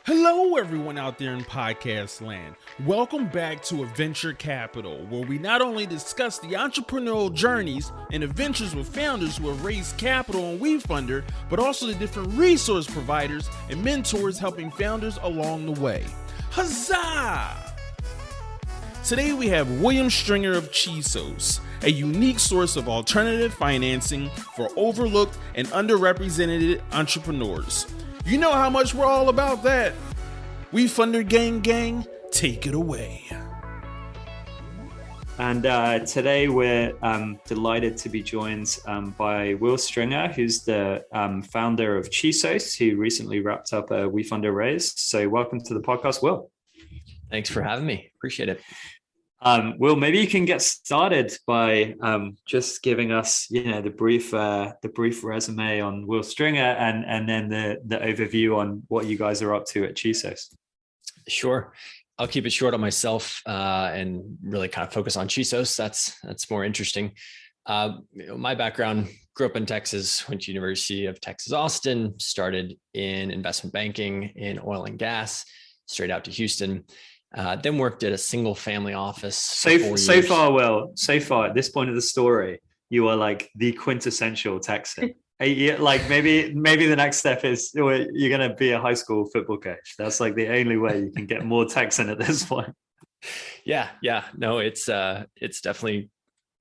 Hello, everyone out there in podcast land. Welcome back to Adventure Capital, where we not only discuss the entrepreneurial journeys and adventures with founders who have raised capital on WeFunder, but also the different resource providers and mentors helping founders along the way. Huzzah! Today we have William Stringer of Chisos, a unique source of alternative financing for overlooked and underrepresented entrepreneurs. You know how much we're all about that. WeFunder gang, take it away. And today we're delighted to be joined by Will Stringer, who's the founder of Chisos, who recently wrapped up a WeFunder raise. So welcome to the podcast, Will. Thanks for having me. Appreciate it. Will, maybe you can get started by just giving us, the brief resume on Will Stringer and then the overview on what you guys are up to at Chisos. Sure. I'll keep it short on myself and really kind of focus on Chisos. That's more interesting. My background, grew up in Texas, went to University of Texas, Austin, started in investment banking in oil and gas, straight out to Houston. Then worked at a single family office. So far, at this point of the story, you are like the quintessential Texan. Like maybe the next step is you're going to be a high school football coach. That's like the only way you can get more Texan at this point. Yeah. No, it's definitely,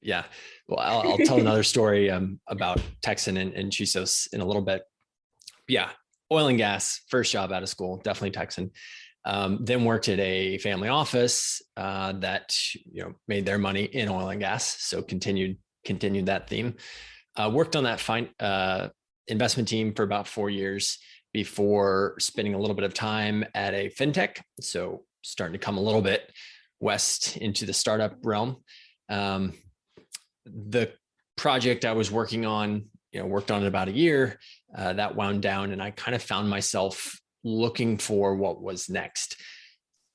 yeah. Well, I'll tell another story about Texan and Chisos in a little bit. Yeah. Oil and gas, first job out of school, definitely Texan. Then worked at a family office that made their money in oil and gas, so continued that theme. Worked on that investment team for about 4 years before spending a little bit of time at a fintech. So starting to come a little bit west into the startup realm. The project I was working on, worked on it about a year. That wound down, and I kind of found myself looking for what was next.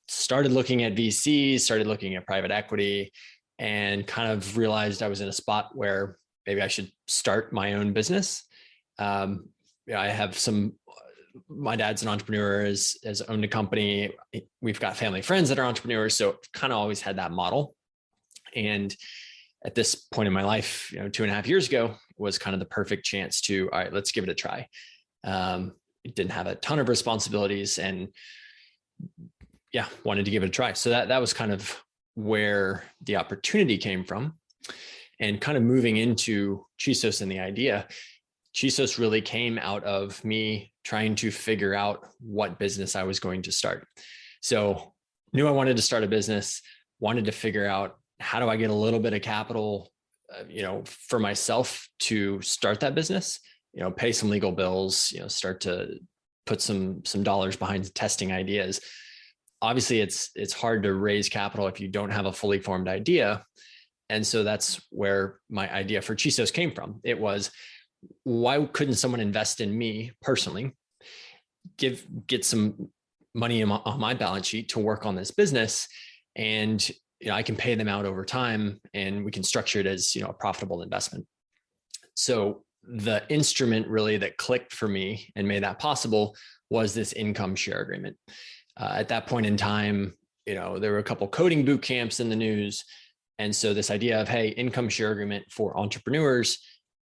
Started looking at VCs, started looking at private equity, and kind of realized I was in a spot where maybe I should start my own business. I have my dad's an entrepreneur, has owned a company. We've got family friends that are entrepreneurs. So kind of always had that model. And at this point in my life, 2.5 years ago was kind of the perfect chance to, all right, let's give it a try. Didn't have a ton of responsibilities and wanted to give it a try. So that was kind of where the opportunity came from, and kind of moving into Chisos and the idea. Chisos really came out of me trying to figure out what business I was going to start. So knew I wanted to start a business, wanted to figure out how do I get a little bit of capital, for myself to start that business. Pay some legal bills, start to put some dollars behind testing ideas. Obviously it's hard to raise capital if you don't have a fully formed idea. And so that's where my idea for Chisos came from. It was, why couldn't someone invest in me personally, get some money on my balance sheet to work on this business, and I can pay them out over time, and we can structure it as a profitable investment. So the instrument really that clicked for me and made that possible was this income share agreement. At that point in time, there were a couple coding boot camps in the news. And so this idea of, hey, income share agreement for entrepreneurs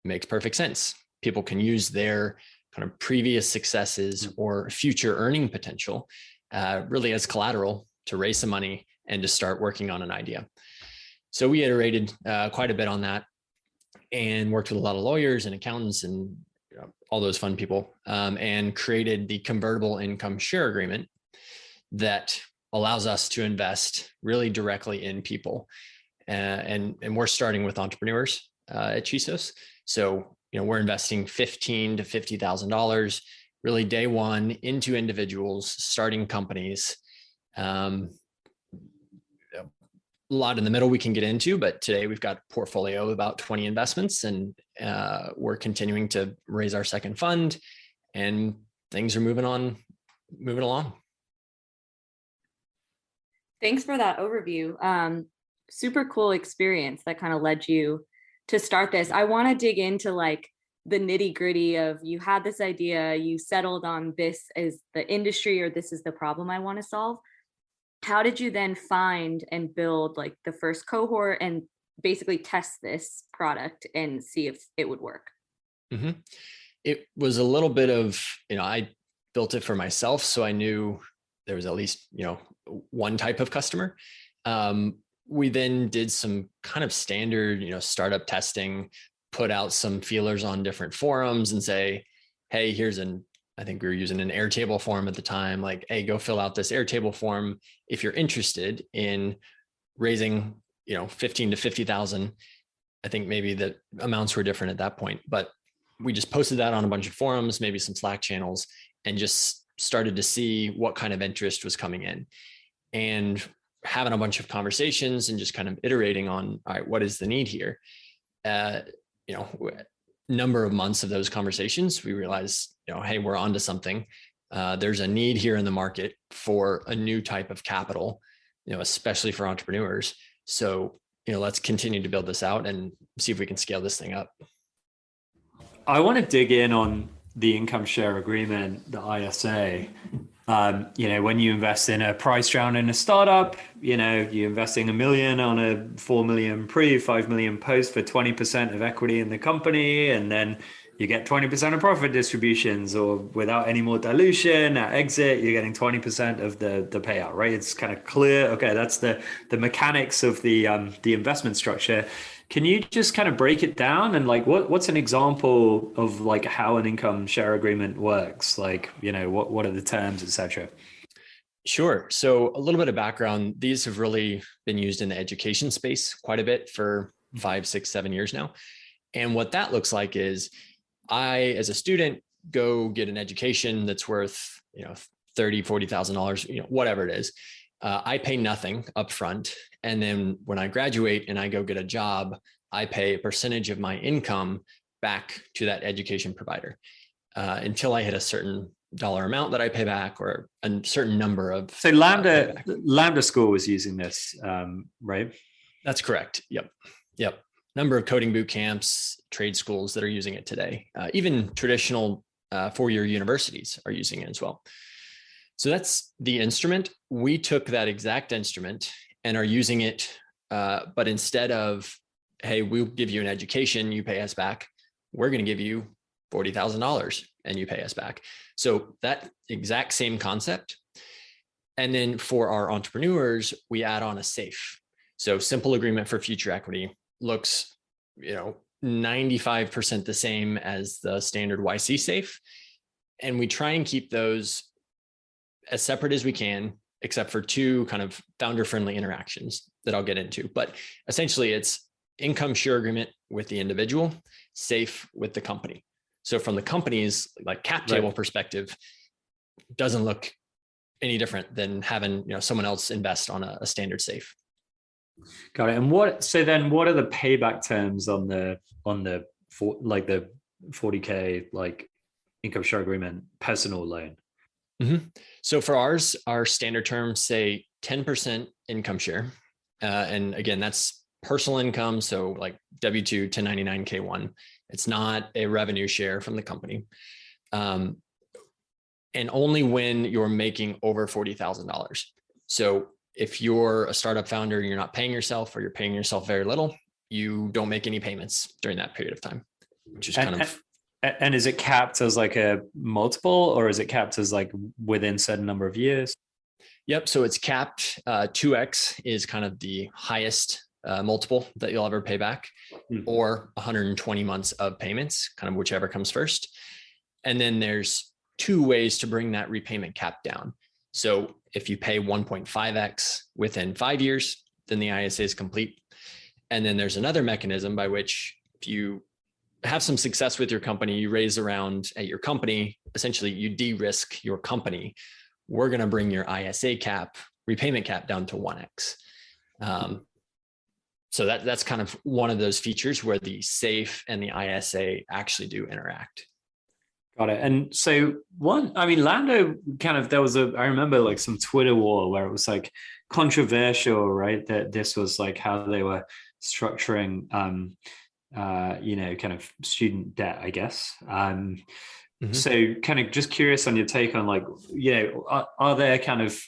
makes perfect sense. People can use their kind of previous successes or future earning potential really as collateral to raise some money and to start working on an idea. So we iterated quite a bit on that, and worked with a lot of lawyers and accountants and all those fun people, and created the convertible income share agreement that allows us to invest really directly in people. And we're starting with entrepreneurs at Chisos. So, we're investing $15,000 to $50,000 really day one into individuals, starting companies. A lot in the middle we can get into, but today we've got a portfolio of about 20 investments, and we're continuing to raise our second fund, and things are moving along. Thanks for that overview. Super cool experience that kind of led you to start this. I want to dig into like the nitty gritty of, you had this idea, you settled on this as the industry, or this is the problem I want to solve. How did you then find and build like the first cohort and basically test this product and see if it would work? Mm-hmm. It was a little bit of, I built it for myself, so I knew there was at least, one type of customer. We then did some kind of standard, startup testing, put out some feelers on different forums and say, hey, I think we were using an Airtable form at the time, like, hey, go fill out this Airtable form if you're interested in raising, 15 to 50,000. I think maybe the amounts were different at that point, but we just posted that on a bunch of forums, maybe some Slack channels, and just started to see what kind of interest was coming in, and having a bunch of conversations and just kind of iterating on, all right, what is the need here? Number of months of those conversations, we realized, hey, we're onto something. There's a need here in the market for a new type of capital, especially for entrepreneurs. So, let's continue to build this out and see if we can scale this thing up. I want to dig in on the income share agreement, the ISA. When you invest in a price round in a startup, you're investing $1 million on a 4 million pre, 5 million post for 20% of equity in the company. And then you get 20% of profit distributions, or without any more dilution at exit, you're getting 20% of the payout, right? It's kind of clear. Okay, that's the mechanics of the investment structure. Can you just kind of break it down and like what's an example of like how an income share agreement works? Like, what are the terms, etc.? Sure. So a little bit of background. These have really been used in the education space quite a bit for 5, 6, 7 years now. And what that looks like is I, as a student, go get an education that's worth, $30,000, $40,000, whatever it is. I pay nothing upfront. And then when I graduate and I go get a job, I pay a percentage of my income back to that education provider until I hit a certain dollar amount that I pay back, or a certain number of. So Lambda School was using this, right? That's correct. Yep. Number of coding boot camps, trade schools that are using it today. Even traditional 4-year universities are using it as well. So that's the instrument. We took that exact instrument and are using it, but instead of, hey, we'll give you an education, you pay us back, we're going to give you $40,000 and you pay us back. So that exact same concept. And then for our entrepreneurs, we add on a SAFE. So simple agreement for future equity looks, 95% the same as the standard YC SAFE. And we try and keep those as separate as we can, except for 2 kind of founder-friendly interactions that I'll get into. But essentially, it's income share agreement with the individual, SAFE with the company. So from the company's like cap table perspective, doesn't look any different than having someone else invest on a standard SAFE. Got it. And what are the payback terms on the 40K like income share agreement personal loan? Mm-hmm. So for ours, our standard terms say 10% income share. And again, that's personal income. So like W-2, 1099, K1. It's not a revenue share from the company. And only when you're making over $40,000. So if you're a startup founder and you're not paying yourself, or you're paying yourself very little, you don't make any payments during that period of time, which is And is it capped as like a multiple, or is it capped as like within a certain number of years? Yep. So it's capped. 2x is kind of the highest multiple that you'll ever pay back, or 120 months of payments, kind of whichever comes first. And then there's 2 ways to bring that repayment cap down. So if you pay 1.5x within 5 years, then the ISA is complete. And then there's another mechanism by which if you have some success with your company, you raise around at your company, essentially you de-risk your company. We're going to bring your ISA cap, repayment cap down to 1x. So that's kind of one of those features where the SAFE and the ISA actually do interact. Got it. And so Lambda I remember like some Twitter war where it was like controversial, right? That this was like how they were structuring kind of student debt, I guess. Mhm. So kind of just curious on your take on like, are there kind of,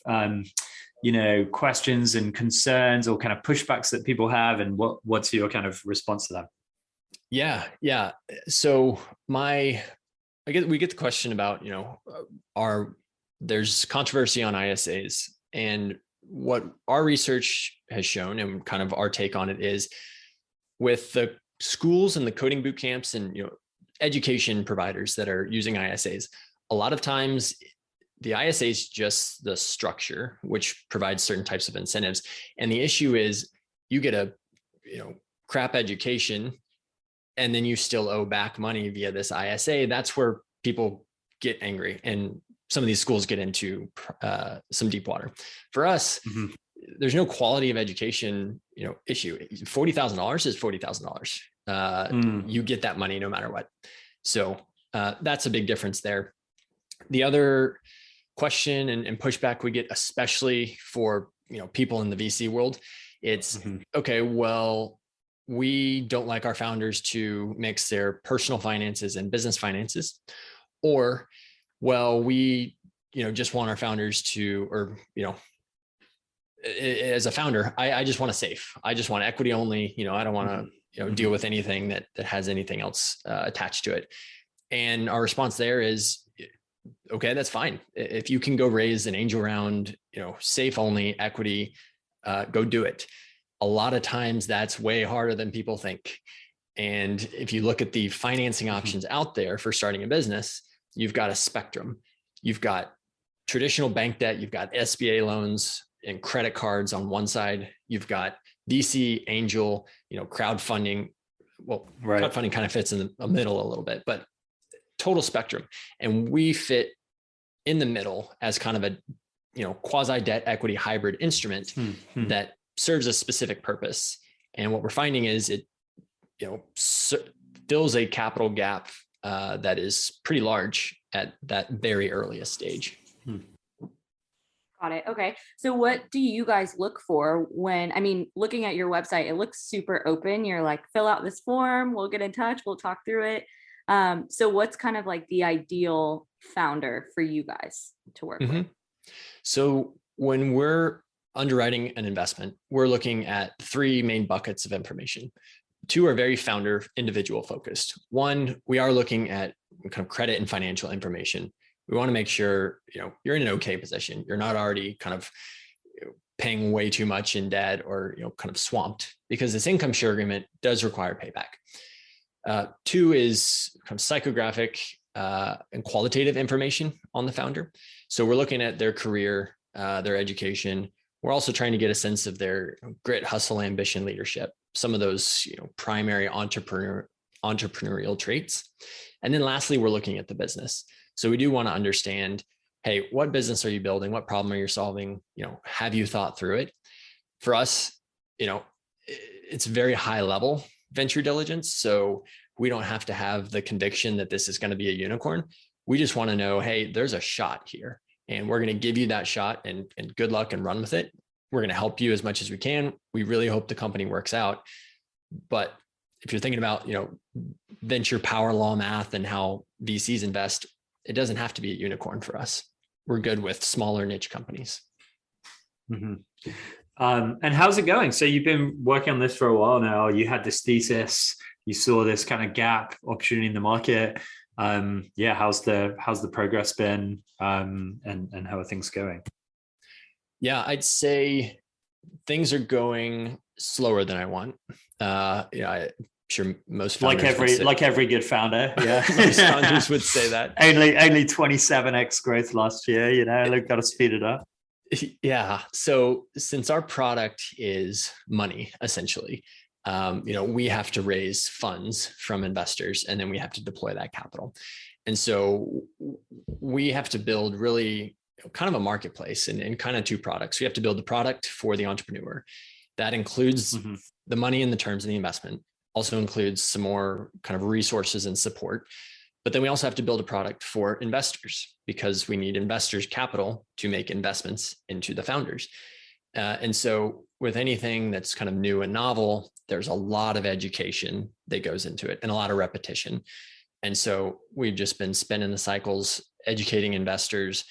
questions and concerns or kind of pushbacks that people have, and what's your kind of response to them? Yeah. So we get the question about, there's controversy on ISAs, and what our research has shown and kind of our take on it is, with the schools and the coding boot camps and, education providers that are using ISAs, a lot of times the ISA is just the structure, which provides certain types of incentives. And the issue is you get a, crap education, and then you still owe back money via this ISA. That's where people get angry, and some of these schools get into some deep water. For us, there's no quality of education, issue. $40,000 is $40,000. You get that money no matter what. So that's a big difference there. The other question and pushback we get, especially for people in the VC world, it's okay, well, we don't like our founders to mix their personal finances and business finances, or, well, we just want our founders to, or as a founder, I just want to save. I just want equity only. I don't want to deal with anything that has anything else attached to it. And our response there is, okay, that's fine. If you can go raise an angel round, safe only equity, go do it. A lot of times that's way harder than people think. And if you look at the financing options out there for starting a business, you've got a spectrum. You've got traditional bank debt, you've got SBA loans and credit cards on one side. You've got VC, angel, crowdfunding. Well, right. Crowdfunding kind of fits in the middle a little bit, but total spectrum. And we fit in the middle as kind of a, quasi debt equity hybrid instrument that serves a specific purpose. And what we're finding is it, fills a capital gap that is pretty large at that very earliest stage. Got it. Okay. So what do you guys look for when, looking at your website, it looks super open. You're like, fill out this form, we'll get in touch, we'll talk through it. So what's kind of like the ideal founder for you guys to work with? So when we're underwriting an investment, we're looking at three main buckets of information. Two are very founder individual focused. One, we are looking at kind of credit and financial information. We want to make sure, you're in an okay position. You're not already kind of paying way too much in debt or, kind of swamped, because this income share agreement does require payback. Two is kind of psychographic and qualitative information on the founder. So we're looking at their career, their education. We're also trying to get a sense of their grit, hustle, ambition, leadership, some of those, primary entrepreneurial traits. And then lastly, we're looking at the business. So we do want to understand, hey, what business are you building? What problem are you solving? Have you thought through it? For us, it's very high level venture diligence. So we don't have to have the conviction that this is going to be a unicorn. We just want to know, hey, there's a shot here, and we're going to give you that shot and good luck and run with it. We're going to help you as much as we can. We really hope the company works out. But if you're thinking about, venture power law math and how VCs invest, it doesn't have to be a unicorn for us. We're good with smaller niche companies. And how's it going? So you've been working on this for a while now. You had this thesis, you saw this kind of gap opportunity in the market. How's the progress been? And how are things going? Yeah, I'd say things are going slower than I want. I'm sure most founders like every good founder. Yeah, most founders would say that. Only 27x growth last year. They've got to speed it up. Yeah. So since our product is money, essentially, we have to raise funds from investors, and then we have to deploy that capital. And so we have to build really kind of a marketplace and kind of two products. We have to build the product for the entrepreneur. That includes the money and the terms of the investment, also includes some more kind of resources and support. But then we also have to build a product for investors, because we need investors' capital to make investments into the founders. And so with anything that's kind of new and novel, there's a lot of education that goes into it and a lot of repetition. And so we've just been spinning the cycles, educating investors,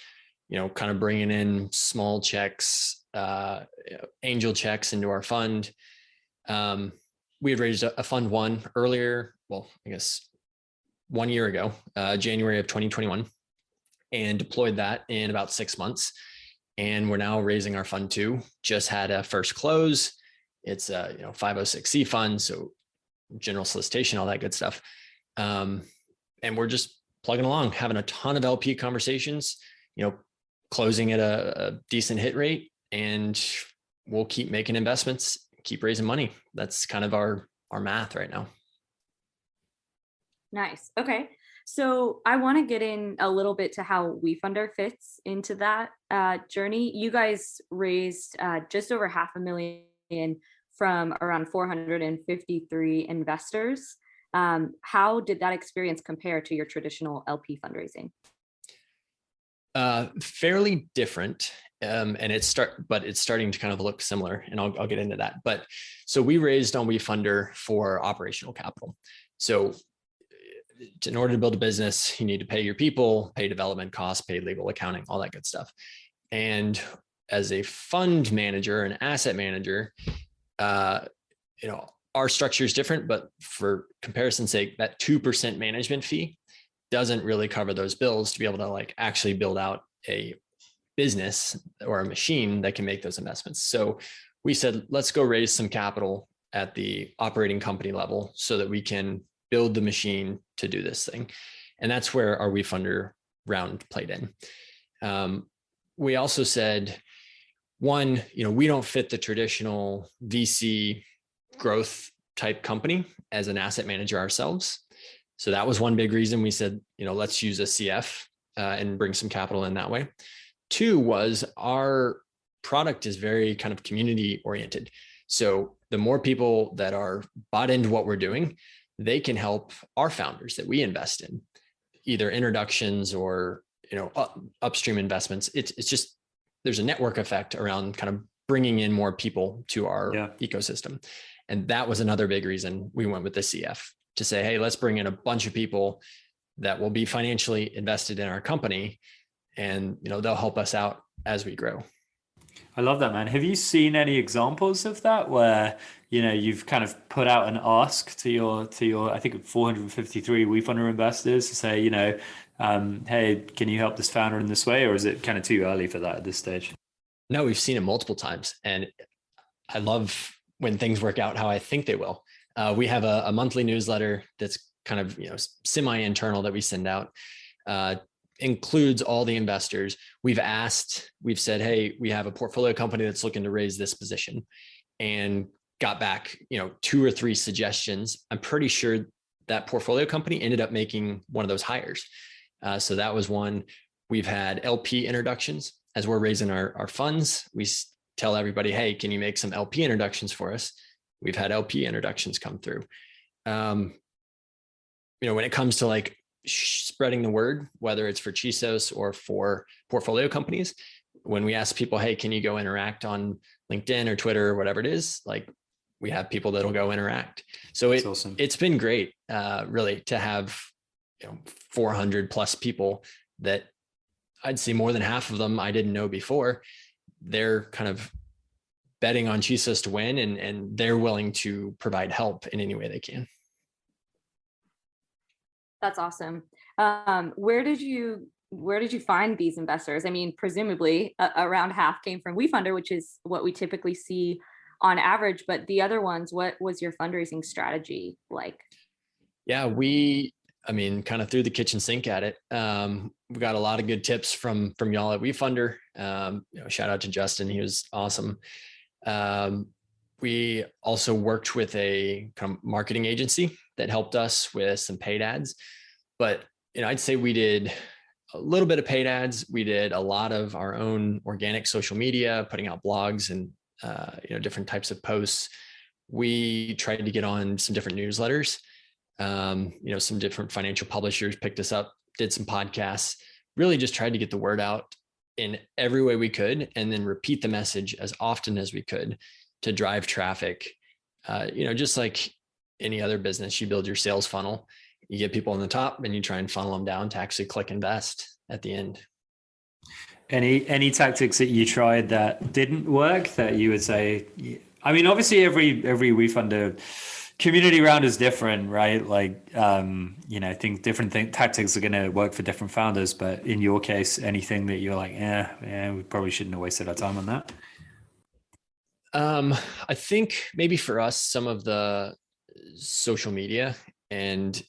kind of bringing in small checks, angel checks into our fund. We had raised a fund one earlier, well, I guess 1 year ago, January of 2021, and deployed that in about 6 months. And we're now raising our fund two, just had a first close. It's a 506c fund, so general solicitation, all that good stuff. And we're just plugging along, having a ton of LP conversations, closing at a decent hit rate, and we'll keep making investments, keep raising money. That's kind of our math right now. Nice. Okay. So I want to get in a little bit to how WeFunder fits into that journey. You guys raised just over $500,000 from around 453 investors. How did that experience compare to your traditional LP fundraising? Fairly different. And it's starting to kind of look similar, and I'll get into that. But so we raised on WeFunder for operational capital. So in order to build a business, you need to pay your people, pay development costs, pay legal, accounting, all that good stuff. And as a fund manager, an asset manager, our structure is different, but for comparison's sake, that 2% management fee doesn't really cover those bills to be able to actually build out a business or a machine that can make those investments. So we said, let's go raise some capital at the operating company level so that we can build the machine to do this thing. And that's where our WeFunder round played in. We also said, one, we don't fit the traditional VC growth type company as an asset manager ourselves. So that was one big reason we said, let's use a CF and bring some capital in that way. Two was our product is very kind of community oriented. So the more people that are bought into what we're doing, they can help our founders that we invest in, either introductions or upstream investments. It's just there's a network effect around kind of bringing in more people to our ecosystem, and that was another big reason we went with the CF to say, hey, let's bring in a bunch of people that will be financially invested in our company, and they'll help us out as we grow. I love that, man. Have you seen any examples of that where, you've kind of put out an ask to your, I think 453 WeFunder investors to say, hey, can you help this founder in this way? Or is it kind of too early for that at this stage? No, we've seen it multiple times. And I love when things work out how I think they will. We have a monthly newsletter that's kind of, semi-internal that we send out. Includes all the investors. We've said, hey, we have a portfolio company that's looking to raise this position, and got back, 2 or 3 suggestions. I'm pretty sure that portfolio company ended up making one of those hires. So that was one. We've had LP introductions as we're raising our funds. We tell everybody, hey, can you make some LP introductions for us? We've had LP introductions come through. When it comes to spreading the word, whether it's for Chisos or for portfolio companies, when we ask people, hey, can you go interact on LinkedIn or Twitter or whatever it is, we have people that'll go interact. So awesome. It's been great, really, to have 400 plus people that I'd say more than half of them I didn't know before. They're kind of betting on Chisos to win, and they're willing to provide help in any way they can. That's awesome. Where did you find these investors? I mean, presumably around half came from WeFunder, which is what we typically see on average, but the other ones, what was your fundraising strategy like? Yeah, kind of threw the kitchen sink at it. We got a lot of good tips from y'all at WeFunder. Shout out to Justin. He was awesome. We also worked with a marketing agency that helped us with some paid ads, but I'd say we did a little bit of paid ads. We did a lot of our own organic social media, putting out blogs and different types of posts. We tried to get on some different newsletters. Some different financial publishers picked us up, did some podcasts, really just tried to get the word out in every way we could, and then repeat the message as often as we could to drive traffic. Just like any other business, you build your sales funnel, you get people on the top and you try and funnel them down to actually click invest at the end. Any tactics that you tried that didn't work that you would say? I mean, obviously every WeFunder community round is different, right? Like, think different tactics are going to work for different founders. But in your case, anything that you're like, we probably shouldn't have wasted our time on that? I think maybe for us, some of the social media, and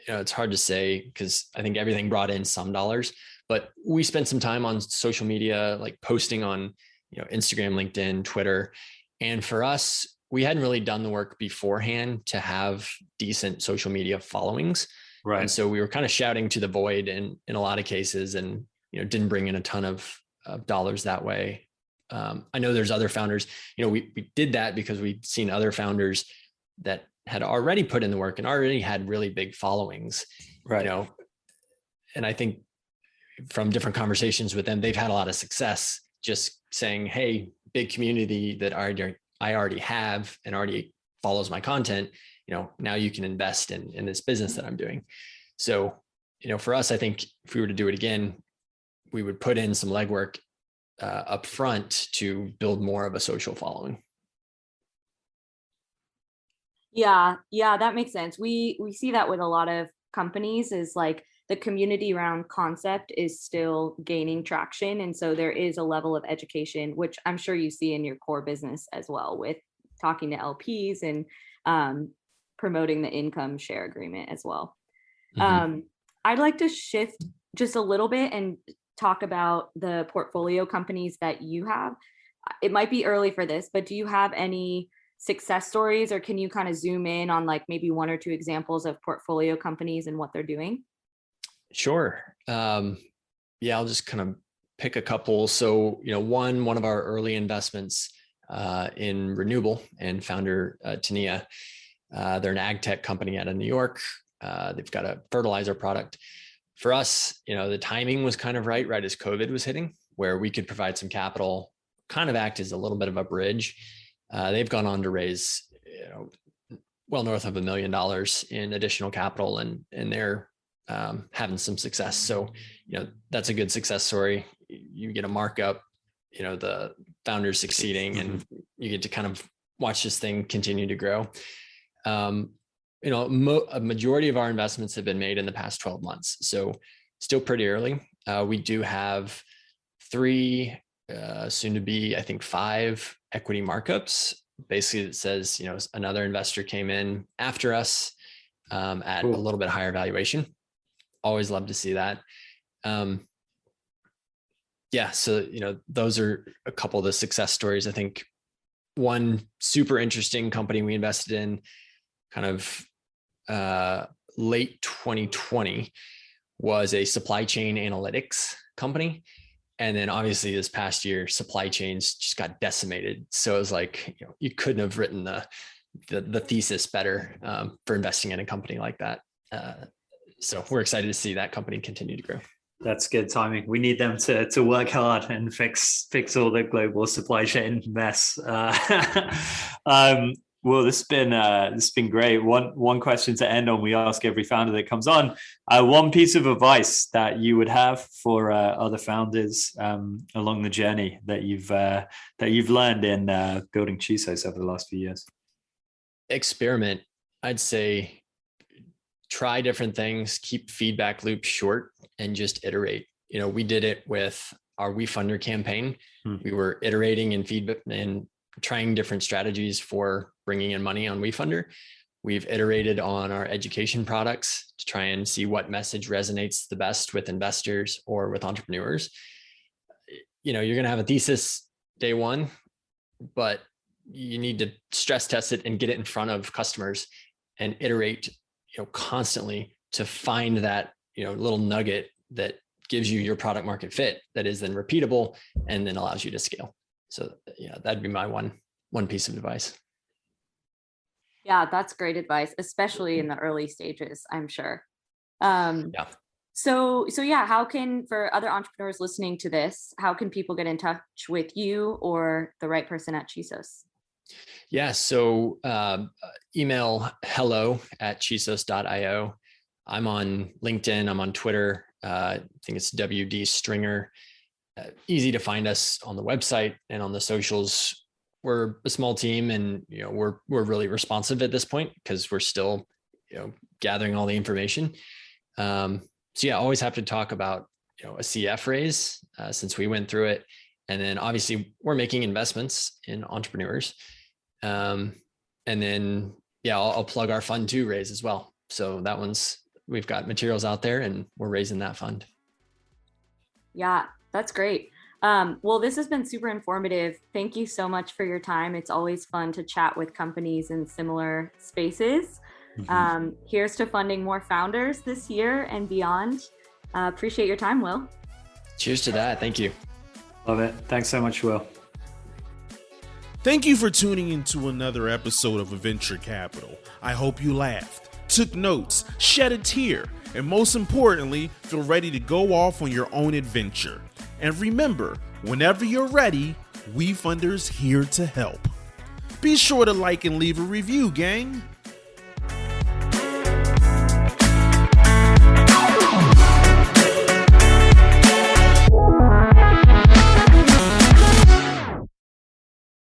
it's hard to say because I think everything brought in some dollars, but we spent some time on social media, like posting on, Instagram, LinkedIn, Twitter. And for us, we hadn't really done the work beforehand to have decent social media followings. Right. And so we were kind of shouting to the void in a lot of cases, and, didn't bring in a ton of dollars that way. I know there's other founders, we did that because we'd seen other founders that had already put in the work and already had really big followings, right. And I think from different conversations with them, they've had a lot of success just saying, hey, big community that I already have and already follows my content, now you can invest in this business that I'm doing. So, for us, I think if we were to do it again, we would put in some legwork up front to build more of a social following. Yeah, that makes sense. We see that with a lot of companies, is like the community round concept is still gaining traction. And so there is a level of education, which I'm sure you see in your core business as well, with talking to LPs and promoting the income share agreement as well. Mm-hmm. I'd like to shift just a little bit and talk about the portfolio companies that you have. It might be early for this, but do you have any success stories, or can you kind of zoom in on like maybe one or two examples of portfolio companies and what they're doing? Sure. I'll just kind of pick a couple. So, one of our early investments in renewable, and founder Tania, they're an ag tech company out of New York. They've got a fertilizer product. For us, the timing was kind of right as COVID was hitting, where we could provide some capital, kind of act as a little bit of a bridge. They've gone on to raise, well north of $1 million in additional capital, and they're having some success. So, that's a good success story. You get a markup, the founders succeeding, and you get to kind of watch this thing continue to grow. A majority of our investments have been made in the past 12 months. So still pretty early. We do have 3, soon to be, I think 5 equity markups. Basically, it says, another investor came in after us at a little bit higher valuation. Always love to see that. So, those are a couple of the success stories. I think one super interesting company we invested in kind of late 2020 was a supply chain analytics company. And then obviously this past year, supply chains just got decimated. So it was like, you couldn't have written the thesis better for investing in a company like that. So we're excited to see that company continue to grow. That's good timing. We need them to work hard and fix all the global supply chain mess. Well, this has been great. One question to end on. We ask every founder that comes on, one piece of advice that you would have for other founders along the journey that you've learned in building Chisos over the last few years. Experiment. I'd say try different things, keep feedback loops short, and just iterate. We did it with our WeFunder campaign. We were iterating and feedback and trying different strategies for bringing in money on WeFunder. We've iterated on our education products to try and see what message resonates the best with investors or with entrepreneurs. You're going to have a thesis day one, but you need to stress test it and get it in front of customers and iterate, constantly to find that, little nugget that gives you your product market fit that is then repeatable and then allows you to scale. So that'd be my one piece of advice. Yeah, that's great advice, especially in the early stages, I'm sure. So yeah, how can, for other entrepreneurs listening to this, how can people get in touch with you or the right person at Chisos? Yeah. So email hello@chisos.io. I'm on LinkedIn. I'm on Twitter. I think it's WD Stringer. Easy to find us on the website and on the socials. We're a small team, and we're really responsive at this point because we're still gathering all the information. So yeah, always have to talk about a CF raise since we went through it, and then obviously we're making investments in entrepreneurs, and then I'll plug our fund 2 raise as well. So that we've got materials out there, and we're raising that fund. Yeah, that's great. Well, this has been super informative. Thank you so much for your time. It's always fun to chat with companies in similar spaces. Here's to funding more founders this year and beyond. Appreciate your time, Will. Cheers to that. Thank you. Love it. Thanks so much, Will. Thank you for tuning into another episode of Venture Capital. I hope you laughed, took notes, shed a tear, and most importantly, feel ready to go off on your own adventure. And remember, whenever you're ready, we funders here to help. Be sure to like and leave a review, gang.